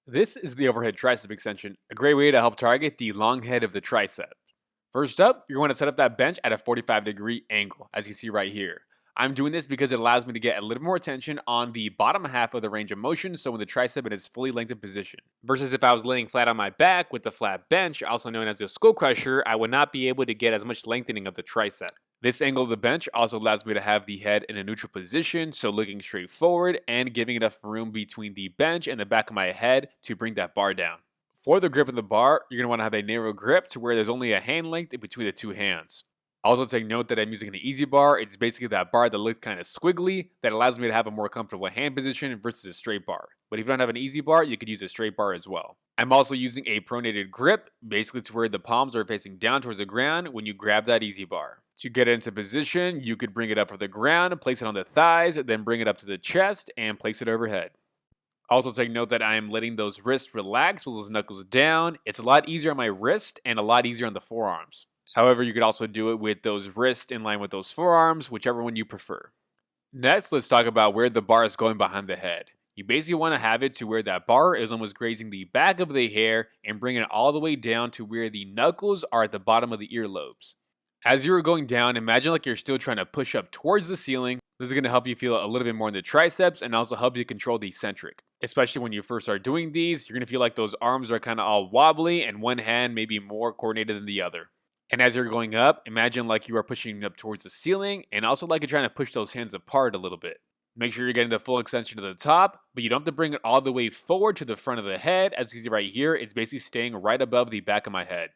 This is the overhead tricep extension, a great way to help target the long head of the tricep. First up, you're going to set up that bench at a 45-degree angle, as you see right here. I'm doing this because it allows me to get a little more tension on the bottom half of the range of motion, so when the tricep in its fully lengthened position. Versus if I was laying flat on my back with the flat bench, also known as a skull crusher, I would not be able to get as much lengthening of the tricep. This angle of the bench also allows me to have the head in a neutral position, so looking straight forward and giving enough room between the bench and the back of my head to bring that bar down. For the grip of the bar, you're going to want to have a narrow grip to where there's only a hand length in between the two hands. Also take note that I'm using an easy bar. It's basically that bar that looks kind of squiggly that allows me to have a more comfortable hand position versus a straight bar. But if you don't have an easy bar, you could use a straight bar as well. I'm also using a pronated grip, basically to where the palms are facing down towards the ground when you grab that easy bar. To get it into position, you could bring it up from the ground, place it on the thighs, then bring it up to the chest and place it overhead. Also take note that I am letting those wrists relax with those knuckles down. It's a lot easier on my wrist and a lot easier on the forearms. However, you could also do it with those wrists in line with those forearms, whichever one you prefer. Next, let's talk about where the bar is going behind the head. You basically want to have it to where that bar is almost grazing the back of the hair and bring it all the way down to where the knuckles are at the bottom of the earlobes. As you're going down, imagine like you're still trying to push up towards the ceiling. This is going to help you feel a little bit more in the triceps and also help you control the eccentric. Especially when you first start doing these, you're going to feel like those arms are kind of all wobbly and one hand may be more coordinated than the other. And as you're going up, imagine like you are pushing up towards the ceiling and also like you're trying to push those hands apart a little bit. Make sure you're getting the full extension to the top, but you don't have to bring it all the way forward to the front of the head. As you can see right here, it's basically staying right above the back of my head.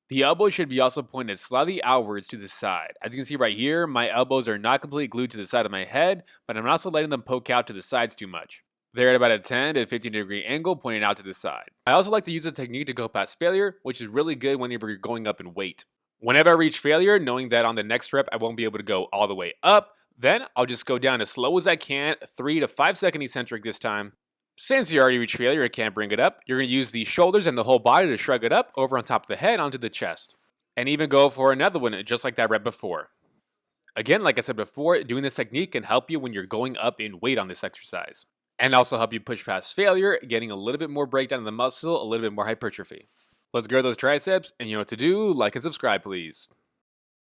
The elbow should be also pointed slightly outwards to the side. As you can see right here, my elbows are not completely glued to the side of my head, but I'm also letting them poke out to the sides too much. They're at about a 10 to 15 degree angle pointing out to the side. I also like to use a technique to go past failure, which is really good whenever you're going up in weight. Whenever I reach failure, knowing that on the next rep I won't be able to go all the way up, then I'll just go down as slow as I can, 3 to 5 second eccentric this time. Since you already reached failure, I can't bring it up, you're going to use the shoulders and the whole body to shrug it up over on top of the head onto the chest. And even go for another one just like that rep before. Again, like I said before, doing this technique can help you when you're going up in weight on this exercise. And also help you push past failure, getting a little bit more breakdown in the muscle, a little bit more hypertrophy. Let's grow those triceps, and you know what to do, like and subscribe please.